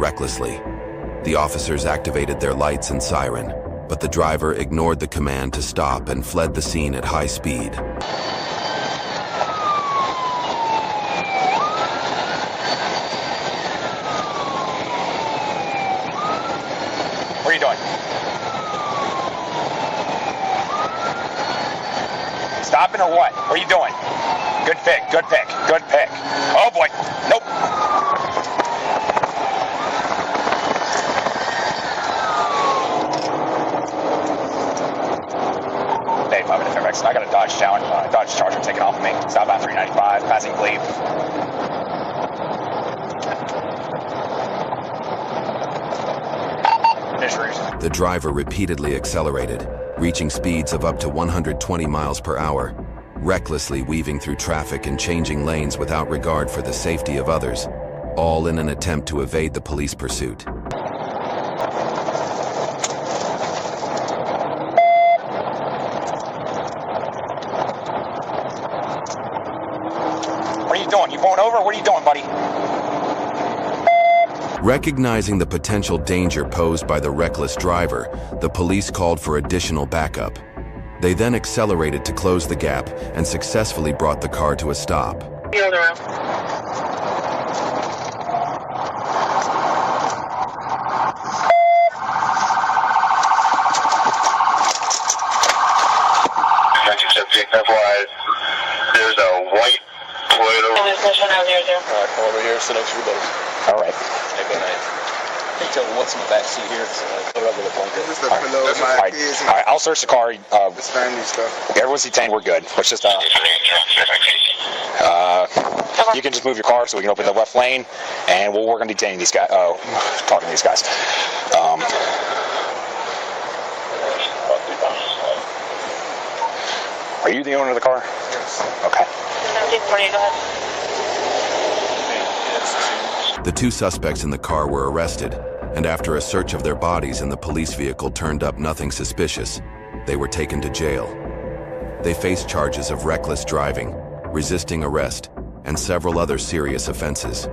recklessly. The officers activated their lights and siren, but the driver ignored the command to stop and fled the scene at high speed. What are you doing? Stopping or what? What are you doing? Good pick, good pick, good pick. Oh boy, nope. Hey, 5 minutes, Fairfax. I got a Dodge Charger taking off of me. Southbound 395, passing Glebe. The driver repeatedly accelerated, reaching speeds of up to 120 miles per hour, recklessly weaving through traffic and changing lanes without regard for the safety of others, all in an attempt to evade the police pursuit. What are you doing? You pulling over? What are you doing, buddy? Recognizing the potential danger posed by the reckless driver, the police called for additional backup. They then accelerated to close the gap and successfully brought the car to a stop. There's a white Toyota. Alright, come over here, sit next to your buddy. All right. Hey, good night. Can you tell me what's in the back seat here? Cover up with a blanket. This is the pillow of my kids. All right, I'll search the car. This family stuff. Everyone's detained. We're good. Let's just you can just move your car so we can open the left lane, and we'll work on detaining these guys. Talking to these guys. Are you the owner of the car? Yes. Okay. Go ahead. The two suspects in the car were arrested, and after a search of their bodies and the police vehicle turned up nothing suspicious, they were taken to jail. They faced charges of reckless driving, resisting arrest, and several other serious offenses.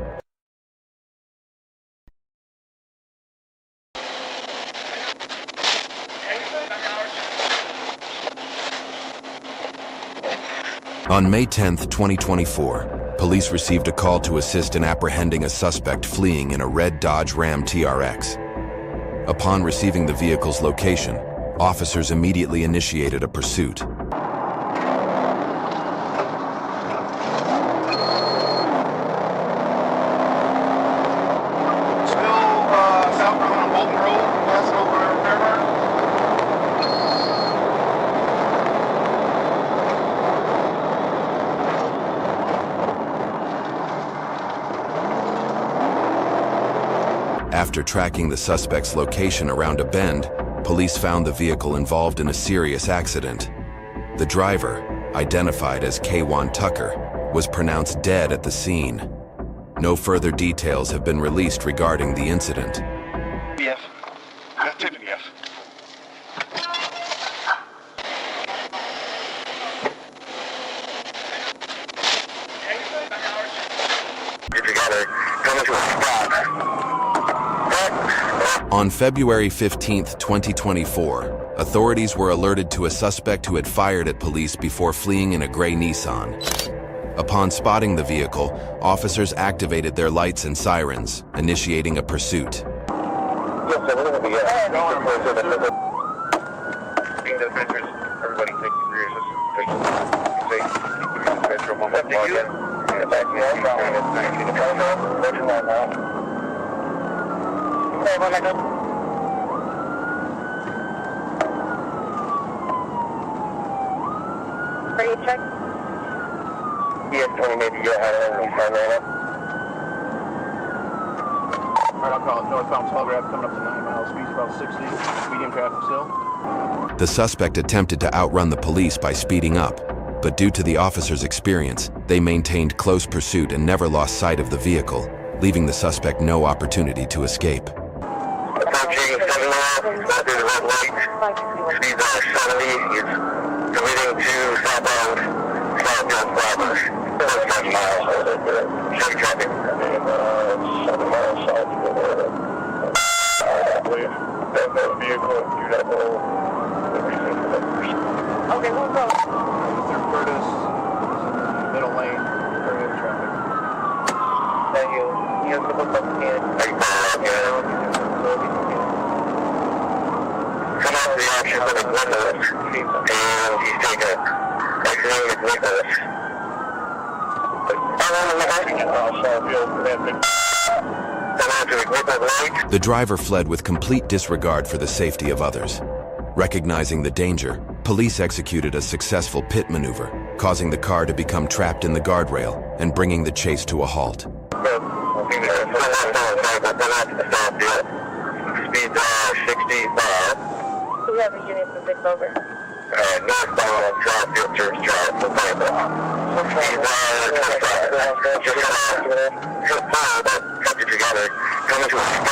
On May 10, 2024, police received a call to assist in apprehending a suspect fleeing in a red Dodge Ram TRX. Upon receiving the vehicle's location, officers immediately initiated a pursuit. After tracking the suspect's location around a bend, police found the vehicle involved in a serious accident. The driver, identified as K1 Tucker, was pronounced dead at the scene. No further details have been released regarding the incident. BF. That's tip BF. Get together, come into a spot. On February 15, 2024, authorities were alerted to a suspect who had fired at police before fleeing in a gray Nissan. Upon spotting the vehicle, officers activated their lights and sirens, initiating a pursuit. Yes, sir, we're going to be being the dispensers, everybody take your serious. Take your dispenser one more time. Get back in there. What's your name now? Ready to check? Yeah, 20 maybe you had it on right now. Alright, I'll call it northbound telegraph coming up to 9 miles, speeds about 60, medium traffic still. The suspect attempted to outrun the police by speeding up, but due to the officers' experience, they maintained close pursuit and never lost sight of the vehicle, leaving the suspect no opportunity to escape. Approaching 7 miles, that is red light. Speeds are 70. He's committing to southbound Flowers. 7 miles. Check traffic. 7 miles south. Okay, we'll go. Mr. Curtis is in the middle lane, very heavy traffic. Thank you. You have to look up again. Come out of the action for the windows, and he's taking exhilarating windows. The driver fled with complete disregard for the safety of others. Recognizing the danger, police executed a successful pit maneuver, causing the car to become trapped in the guardrail and bringing the chase to a halt. Speed 65. We have a unit for 6 over. Northbound on Southfield Church Drive for Bible. Speed 25. Just hit forward, but cut you together. Come into a stop.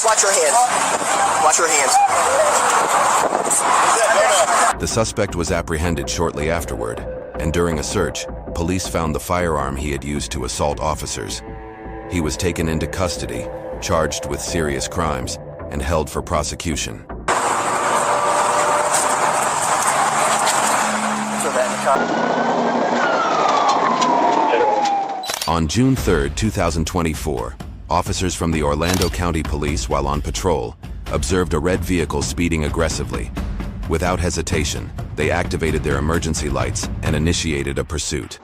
Watch your hands. Watch your hands. The suspect was apprehended shortly afterward, and during a search, police found the firearm he had used to assault officers. He was taken into custody, charged with serious crimes, and held for prosecution. On June 3, 2024, officers from the Orlando County Police, while on patrol, observed a red vehicle speeding aggressively. Without hesitation, they activated their emergency lights and initiated a pursuit.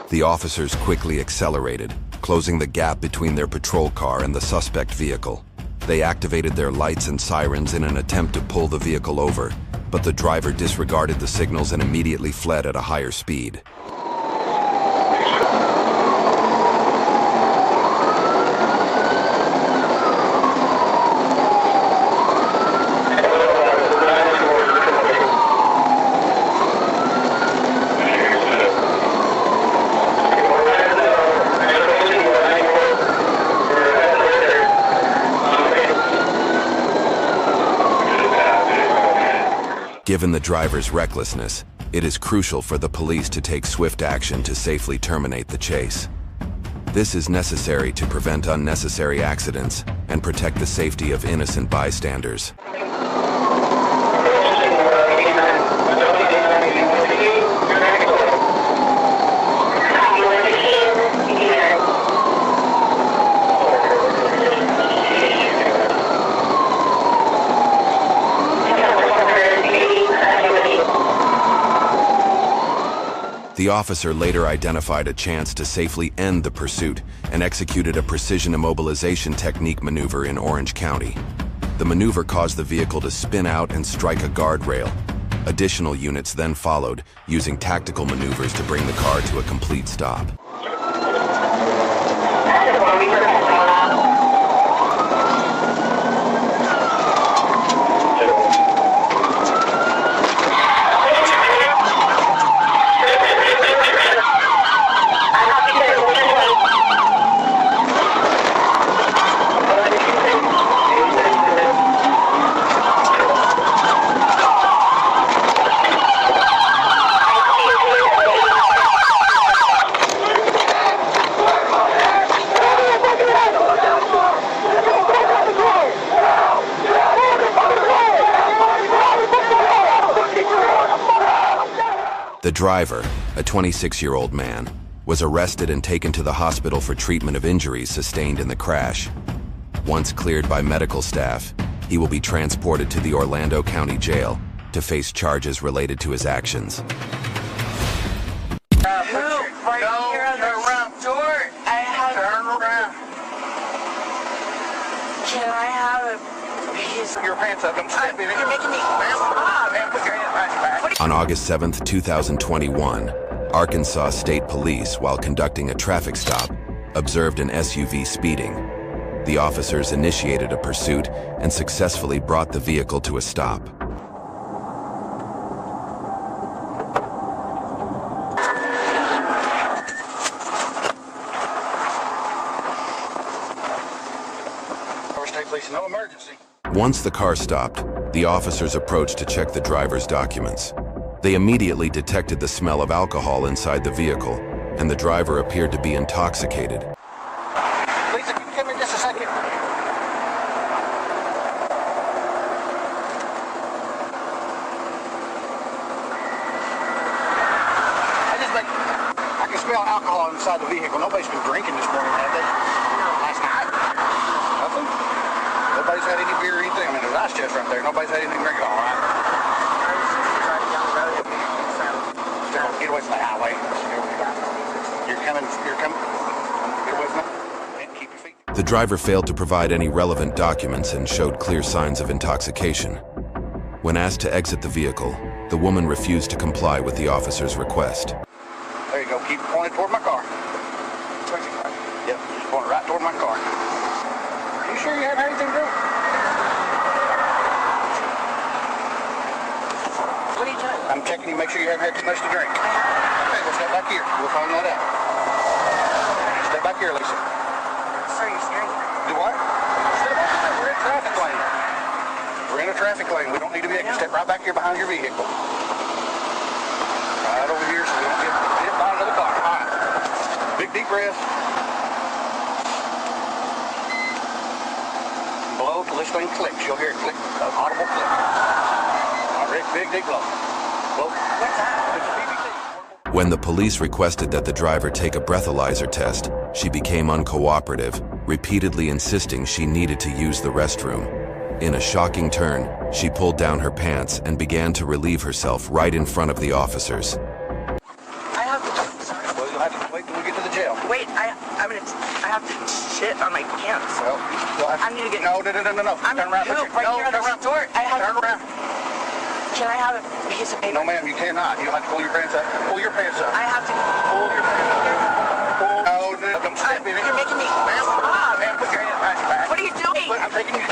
The officers quickly accelerated, closing the gap between their patrol car and the suspect vehicle. They activated their lights and sirens in an attempt to pull the vehicle over, but the driver disregarded the signals and immediately fled at a higher speed. Given the driver's recklessness, it is crucial for the police to take swift action to safely terminate the chase. This is necessary to prevent unnecessary accidents and protect the safety of innocent bystanders. The officer later identified a chance to safely end the pursuit and executed a precision immobilization technique maneuver in Orange County. The maneuver caused the vehicle to spin out and strike a guardrail. Additional units then followed, using tactical maneuvers to bring the car to a complete stop. The driver, a 26-year-old man, was arrested and taken to the hospital for treatment of injuries sustained in the crash. Once cleared by medical staff, he will be transported to the Orlando County Jail to face charges related to his actions. Can I have a piece of your pants up? I'm sorry, baby. You're making me stop. Man, put your hands back. On August 7, 2021, Arkansas State Police, while conducting a traffic stop, observed an SUV speeding. The officers initiated a pursuit and successfully brought the vehicle to a stop. No emergency. Once the car stopped, the officers approached to check the driver's documents. They immediately detected the smell of alcohol inside the vehicle, and the driver appeared to be intoxicated. Lisa, can you come in just a second? I can smell alcohol inside the vehicle. Nobody's been drinking this morning, have they? Last night? Nothing? Nobody's had any beer or anything. I mean, there's ice chest right there. Nobody's had anything to drink at all, right? Get away from the highway. You're coming. Get away from it. Keep your feet. The driver failed to provide any relevant documents and showed clear signs of intoxication. When asked to exit the vehicle, the woman refused to comply with the officer's request. There you go. Keep it pointed toward my car. Yep, just point it right toward my car. Are you sure you haven't had anything to drink? What are you doing? I'm checking you, make sure you haven't had too much to drink. Okay, well, step back here. We'll find that out. Step back here, Lisa. Sir, you're scaring me. Do what? Step back here. We're in a traffic lane. We're in a traffic lane. We don't need to be. Step right back here behind your vehicle. Right over here so we don't get hit by another car. All right. Big deep breath. Blow till this thing clicks. You'll hear it click. An audible click. All right, big deep blow. Blow. What's that? It's PBT. When the police requested that the driver take a breathalyzer test, she became uncooperative, repeatedly insisting she needed to use the restroom. In a shocking turn, she pulled down her pants and began to relieve herself right in front of the officers. I have to. Sorry. Well, you'll have to wait till we get to the jail. Wait, I have to shit on my pants. Well, you'll have to. I need to get. No. I'm Turn around. poop right here at the store. I have. Turn around. Can I have a piece of paper? No, ma'am, you cannot. You'll have to pull your pants up. Pull your pants up. I have to. Pull your pants up. Pull. No, don't step in it. You're making me. Ma'am, Stop. ma'am, put your hands behind your back. What are you doing? Look, I'm taking you.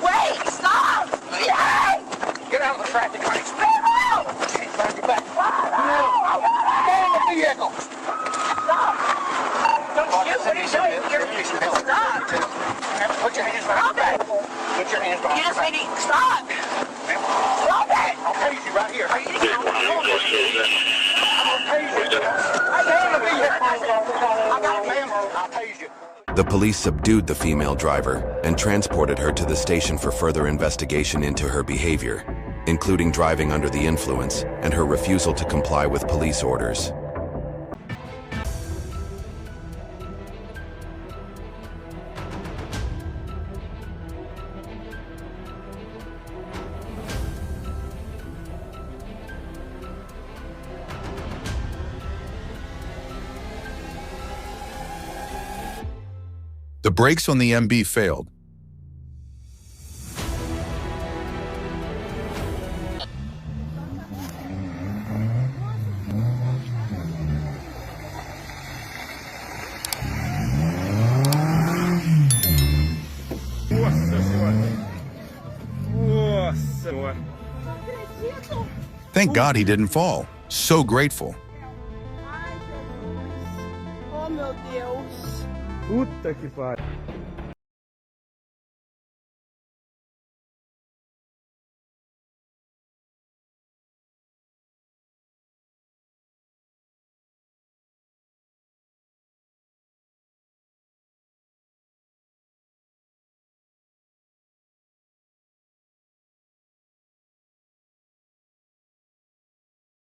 Wait! Stop! Yay! Get out of the traffic lane. Stop! Hands behind your back. Get in the vehicle. Stop! Don't shoot! What are you doing? Stop! Put your hands behind your back. Put your hands behind You your just back. made me stop! Stop it! I'll tase you right here. Are you gonna get me? I'm gonna tase you. Stay in the vehicle. I got it. Ma'am, I'll tase you. The police subdued the female driver and transported her to the station for further investigation into her behavior, including driving under the influence and her refusal to comply with police orders. The brakes on the MB failed. Thank God he didn't fall. So grateful. Ai, Jesus. Oh, meu Deus. Puta que pariu.